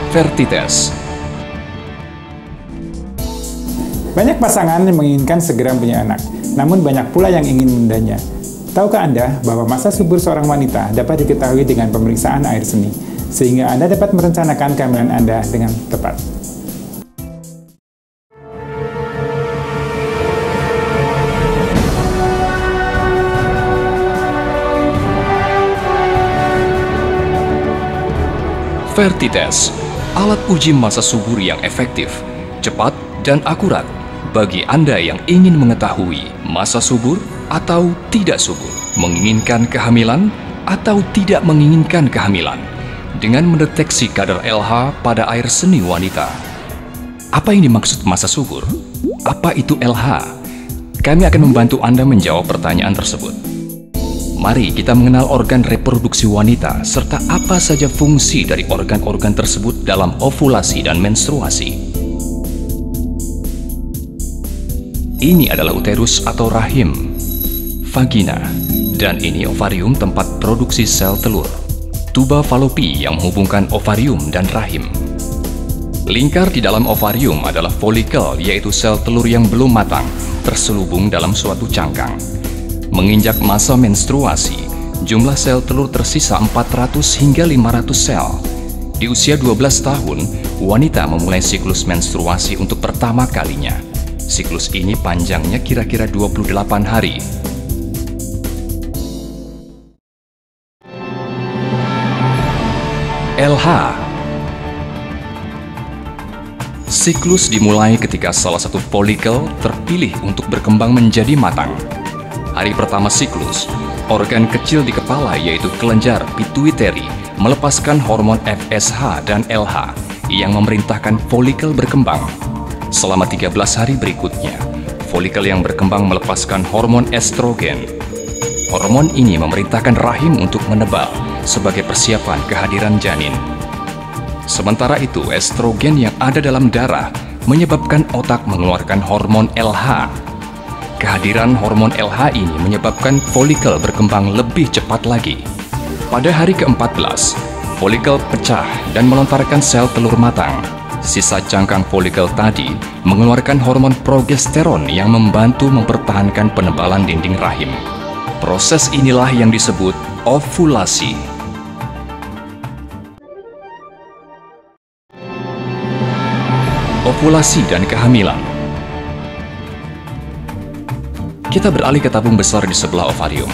Fertites. Banyak pasangan yang menginginkan segera punya anak, namun banyak pula yang ingin menundanya. Tahukah Anda bahwa masa subur seorang wanita dapat diketahui dengan pemeriksaan air seni, sehingga Anda dapat merencanakan kehamilan Anda dengan tepat? Fertites, alat uji masa subur yang efektif, cepat, dan akurat bagi Anda yang ingin mengetahui masa subur atau tidak subur, menginginkan kehamilan atau tidak menginginkan kehamilan, dengan mendeteksi kadar LH pada air seni wanita. Apa yang dimaksud masa subur? Apa itu LH? Kami akan membantu Anda menjawab pertanyaan tersebut. Mari kita mengenal organ reproduksi wanita serta apa saja fungsi dari organ-organ tersebut dalam ovulasi dan menstruasi. Ini adalah uterus atau rahim, vagina, dan ini ovarium tempat produksi sel telur, tuba falopi yang menghubungkan ovarium dan rahim. Lingkar di dalam ovarium adalah folikel, yaitu sel telur yang belum matang, terselubung dalam suatu cangkang. Menginjak masa menstruasi, jumlah sel telur tersisa 400 hingga 500 sel. Di usia 12 tahun, wanita memulai siklus menstruasi untuk pertama kalinya. Siklus ini panjangnya kira-kira 28 hari. LH. Siklus dimulai ketika salah satu folikel terpilih untuk berkembang menjadi matang. Hari pertama siklus, organ kecil di kepala yaitu kelenjar pituitary melepaskan hormon FSH dan LH yang memerintahkan folikel berkembang. Selama 13 hari berikutnya, folikel yang berkembang melepaskan hormon estrogen. Hormon ini memerintahkan rahim untuk menebal sebagai persiapan kehadiran janin. Sementara itu, estrogen yang ada dalam darah menyebabkan otak mengeluarkan hormon LH. Kehadiran hormon LH ini menyebabkan folikel berkembang lebih cepat lagi. Pada hari ke-14, folikel pecah dan melontarkan sel telur matang. Sisa cangkang folikel tadi mengeluarkan hormon progesteron yang membantu mempertahankan penebalan dinding rahim. Proses inilah yang disebut ovulasi. Ovulasi dan kehamilan. Kita beralih ke tabung besar di sebelah ovarium.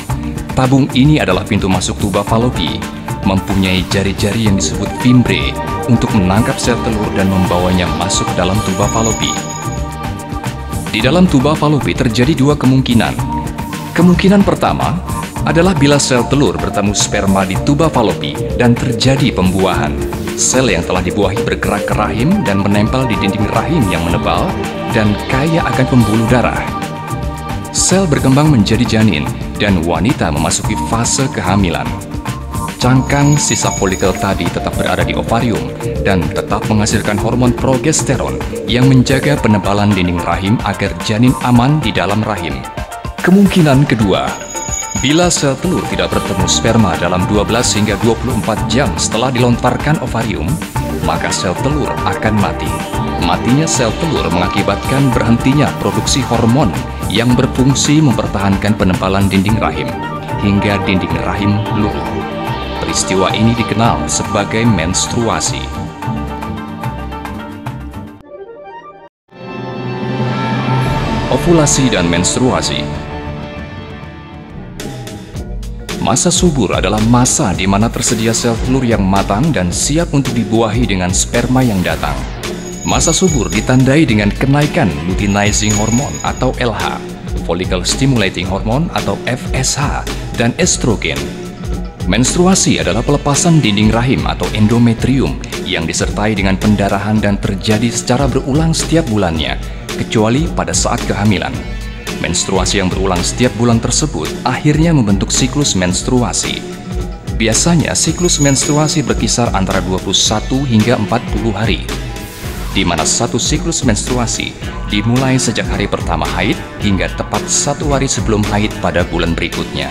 Tabung ini adalah pintu masuk tuba falopi, mempunyai jari-jari yang disebut fimbre untuk menangkap sel telur dan membawanya masuk ke dalam tuba falopi. Di dalam tuba falopi terjadi dua kemungkinan. Kemungkinan pertama adalah bila sel telur bertemu sperma di tuba falopi dan terjadi pembuahan. Sel yang telah dibuahi bergerak ke rahim dan menempel di dinding rahim yang menebal dan kaya akan pembuluh darah. Sel berkembang menjadi janin dan wanita memasuki fase kehamilan. Cangkang sisa folikel tadi tetap berada di ovarium dan tetap menghasilkan hormon progesteron yang menjaga penebalan dinding rahim agar janin aman di dalam rahim. Kemungkinan kedua, bila sel telur tidak bertemu sperma dalam 12 hingga 24 jam setelah dilontarkan ovarium, maka sel telur akan mati. Matinya sel telur mengakibatkan berhentinya produksi hormon yang berfungsi mempertahankan penebalan dinding rahim hingga dinding rahim luruh. Peristiwa ini dikenal sebagai menstruasi. Ovulasi dan menstruasi. Masa subur adalah masa di mana tersedia sel telur yang matang dan siap untuk dibuahi dengan sperma yang datang. Masa subur ditandai dengan kenaikan luteinizing hormone atau LH, follicle stimulating hormone atau FSH, dan estrogen. Menstruasi adalah pelepasan dinding rahim atau endometrium yang disertai dengan pendarahan dan terjadi secara berulang setiap bulannya, kecuali pada saat kehamilan. Menstruasi yang berulang setiap bulan tersebut akhirnya membentuk siklus menstruasi. Biasanya siklus menstruasi berkisar antara 21 hingga 40 hari, di mana satu siklus menstruasi dimulai sejak hari pertama haid hingga tepat 1 hari sebelum haid pada bulan berikutnya.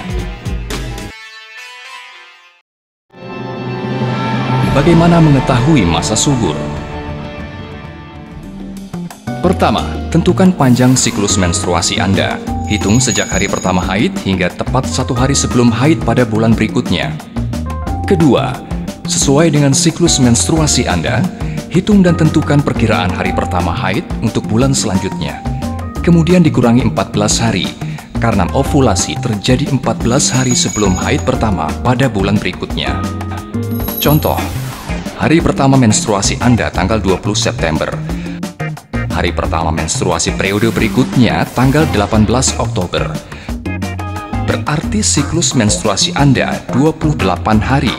Bagaimana mengetahui masa subur? Pertama, tentukan panjang siklus menstruasi Anda. Hitung sejak hari pertama haid hingga tepat 1 hari sebelum haid pada bulan berikutnya. Kedua, sesuai dengan siklus menstruasi Anda, hitung dan tentukan perkiraan hari pertama haid untuk bulan selanjutnya. Kemudian dikurangi 14 hari, karena ovulasi terjadi 14 hari sebelum haid pertama pada bulan berikutnya. Contoh, hari pertama menstruasi Anda tanggal 20 September. Hari pertama menstruasi periode berikutnya tanggal 18 Oktober. Berarti siklus menstruasi Anda 28 hari.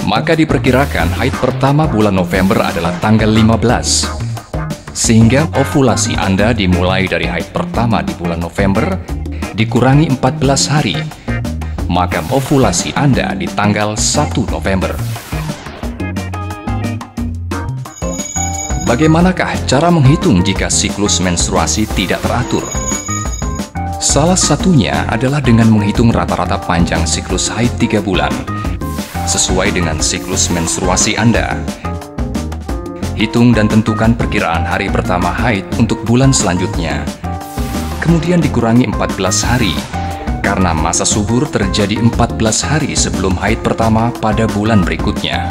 Maka diperkirakan haid pertama bulan November adalah tanggal 15. Sehingga ovulasi Anda dimulai dari haid pertama di bulan November dikurangi 14 hari. Maka ovulasi Anda di tanggal 1 November. Bagaimanakah cara menghitung jika siklus menstruasi tidak teratur? Salah satunya adalah dengan menghitung rata-rata panjang siklus haid 3 bulan, sesuai dengan siklus menstruasi Anda. Hitung dan tentukan perkiraan hari pertama haid untuk bulan selanjutnya. Kemudian dikurangi 14 hari, karena masa subur terjadi 14 hari sebelum haid pertama pada bulan berikutnya.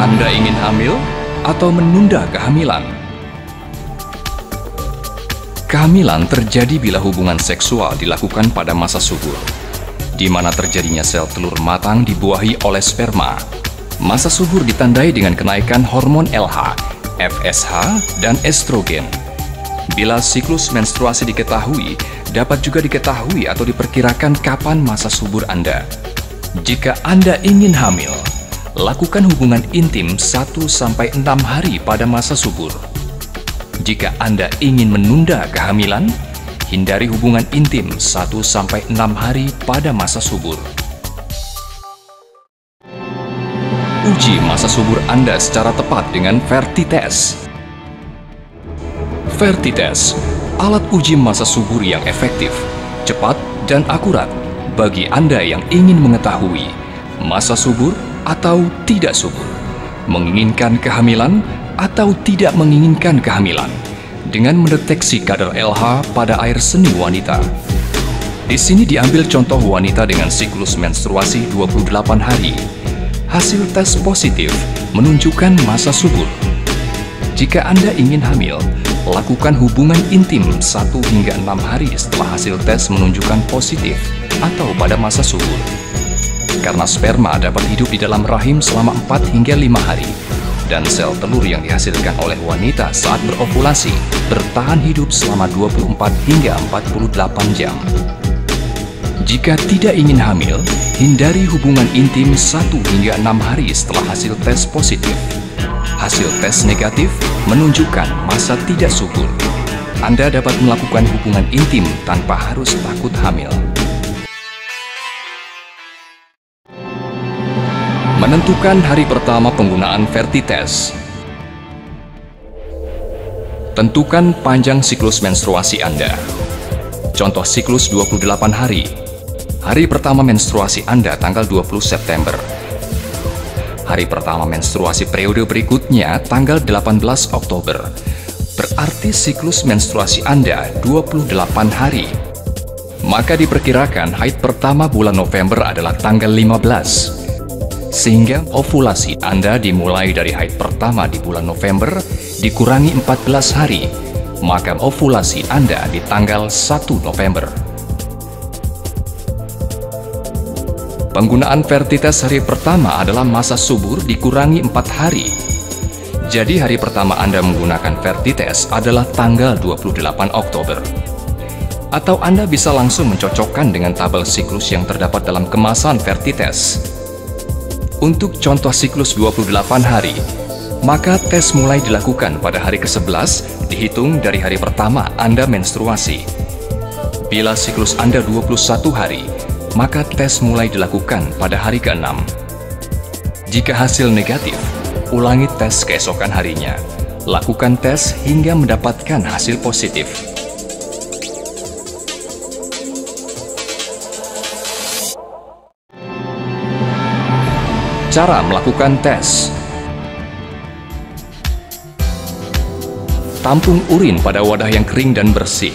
Anda ingin hamil atau menunda kehamilan? Kehamilan terjadi bila hubungan seksual dilakukan pada masa subur, di mana terjadinya sel telur matang dibuahi oleh sperma. Masa subur ditandai dengan kenaikan hormon LH, FSH, dan estrogen. Bila siklus menstruasi diketahui, dapat juga diketahui atau diperkirakan kapan masa subur Anda. Jika Anda ingin hamil, lakukan hubungan intim 1-6 hari pada masa subur. Jika Anda ingin menunda kehamilan, hindari hubungan intim 1-6 hari pada masa subur. Uji masa subur Anda secara tepat dengan FertiTest. FertiTest, alat uji masa subur yang efektif, cepat, dan akurat bagi Anda yang ingin mengetahui masa subur atau tidak subur, menginginkan kehamilan atau tidak menginginkan kehamilan, dengan mendeteksi kadar LH pada air seni wanita. Di sini diambil contoh wanita dengan siklus menstruasi 28 hari. Hasil tes positif menunjukkan masa subur. Jika Anda ingin hamil, lakukan hubungan intim 1 hingga 6 hari setelah hasil tes menunjukkan positif atau pada masa subur. Karena sperma dapat hidup di dalam rahim selama 4 hingga 5 hari, dan sel telur yang dihasilkan oleh wanita saat berovulasi bertahan hidup selama 24 hingga 48 jam. Jika tidak ingin hamil, hindari hubungan intim 1 hingga 6 hari setelah hasil tes positif. Hasil tes negatif menunjukkan masa tidak subur. Anda dapat melakukan hubungan intim tanpa harus takut hamil. Menentukan hari pertama penggunaan FertiTest. Tentukan panjang siklus menstruasi Anda. Contoh siklus 28 hari. Hari pertama menstruasi Anda tanggal 20 September. Hari pertama menstruasi periode berikutnya tanggal 18 Oktober. Berarti siklus menstruasi Anda 28 hari. Maka diperkirakan haid pertama bulan November adalah tanggal 15. Sehingga ovulasi Anda dimulai dari haid pertama di bulan November dikurangi 14 hari, maka ovulasi Anda di tanggal 1 November. Penggunaan FertiTest hari pertama adalah masa subur dikurangi 4 hari. Jadi hari pertama Anda menggunakan FertiTest adalah tanggal 28 Oktober. Atau Anda bisa langsung mencocokkan dengan tabel siklus yang terdapat dalam kemasan FertiTest. Untuk contoh siklus 28 hari, maka tes mulai dilakukan pada hari ke-11, dihitung dari hari pertama Anda menstruasi. Bila siklus Anda 21 hari, maka tes mulai dilakukan pada hari ke-6. Jika hasil negatif, ulangi tes keesokan harinya. Lakukan tes hingga mendapatkan hasil positif. Cara melakukan tes. Tampung urin pada wadah yang kering dan bersih.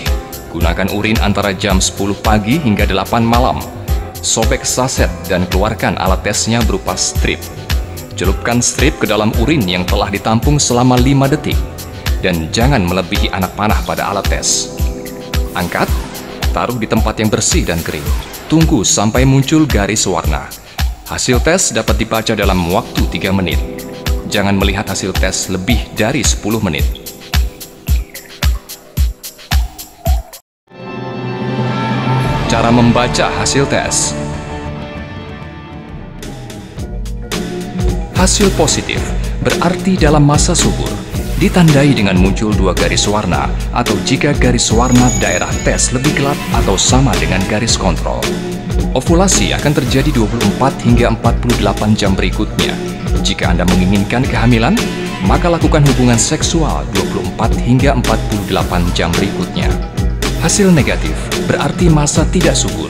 Gunakan urin antara jam 10 pagi hingga 8 malam. Sobek saset dan keluarkan alat tesnya berupa strip. Celupkan strip ke dalam urin yang telah ditampung selama 5 detik. Dan jangan melebihi anak panah pada alat tes. Angkat, taruh di tempat yang bersih dan kering. Tunggu sampai muncul garis warna. Hasil tes dapat dibaca dalam waktu 3 menit. Jangan melihat hasil tes lebih dari 10 menit. Cara membaca hasil tes. Hasil positif berarti dalam masa subur, ditandai dengan muncul 2 garis warna atau jika garis warna daerah tes lebih gelap atau sama dengan garis kontrol. Ovulasi akan terjadi 24 hingga 48 jam berikutnya. Jika Anda menginginkan kehamilan, maka lakukan hubungan seksual 24 hingga 48 jam berikutnya. Hasil negatif berarti masa tidak subur,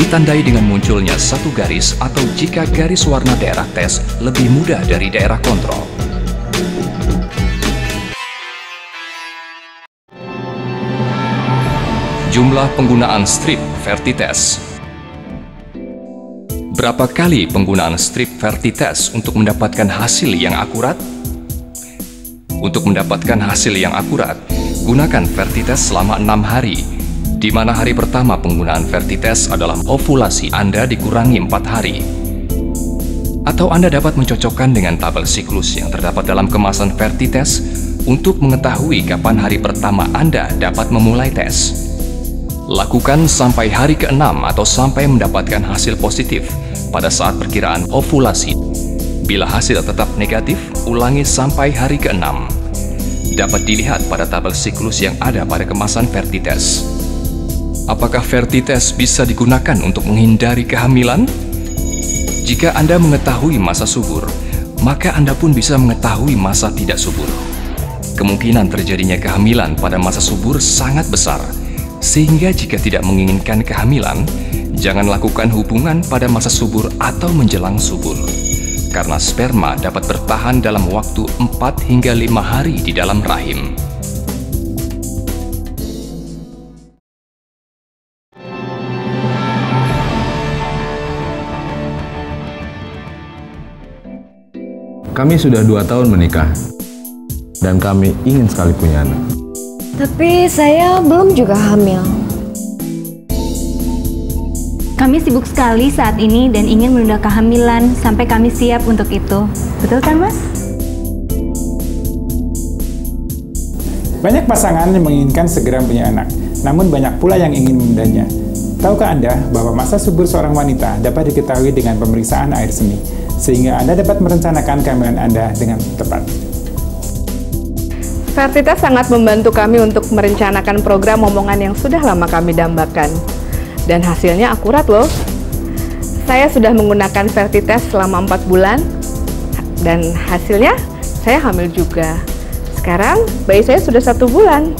ditandai dengan munculnya 1 garis atau jika garis warna daerah tes lebih mudah dari daerah kontrol. Jumlah penggunaan strip Ferti-Test. Berapa kali penggunaan strip Ferti-Test untuk mendapatkan hasil yang akurat? Untuk mendapatkan hasil yang akurat, gunakan Ferti-Test selama 6 hari, di mana hari pertama penggunaan Ferti-Test adalah ovulasi Anda dikurangi 4 hari. Atau Anda dapat mencocokkan dengan tabel siklus yang terdapat dalam kemasan Ferti-Test untuk mengetahui kapan hari pertama Anda dapat memulai tes. Lakukan sampai hari ke-6 atau sampai mendapatkan hasil positif pada saat perkiraan ovulasi. Bila hasil tetap negatif, ulangi sampai hari ke-6. Dapat dilihat pada tabel siklus yang ada pada kemasan Ferti-Test. Apakah Ferti-Test bisa digunakan untuk menghindari kehamilan? Jika Anda mengetahui masa subur, maka Anda pun bisa mengetahui masa tidak subur. Kemungkinan terjadinya kehamilan pada masa subur sangat besar. Sehingga jika tidak menginginkan kehamilan, jangan lakukan hubungan pada masa subur atau menjelang subur. Karena sperma dapat bertahan dalam waktu 4 hingga 5 hari di dalam rahim. Kami sudah 2 tahun menikah, dan kami ingin sekali punya anak. Tapi saya belum juga hamil. Kami sibuk sekali saat ini dan ingin menunda kehamilan sampai kami siap untuk itu. Betul kan, Mas? Banyak pasangan yang menginginkan segera punya anak, namun banyak pula yang ingin menundanya. Tahukah Anda bahwa masa subur seorang wanita dapat diketahui dengan pemeriksaan air seni, sehingga Anda dapat merencanakan kehamilan Anda dengan tepat. Ferti-Test sangat membantu kami untuk merencanakan program omongan yang sudah lama kami dambakan. Dan hasilnya akurat loh. Saya sudah menggunakan Ferti-Test selama 4 bulan, dan hasilnya saya hamil juga. Sekarang bayi saya sudah 1 bulan.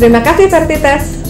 Terima kasih Ferti-Test.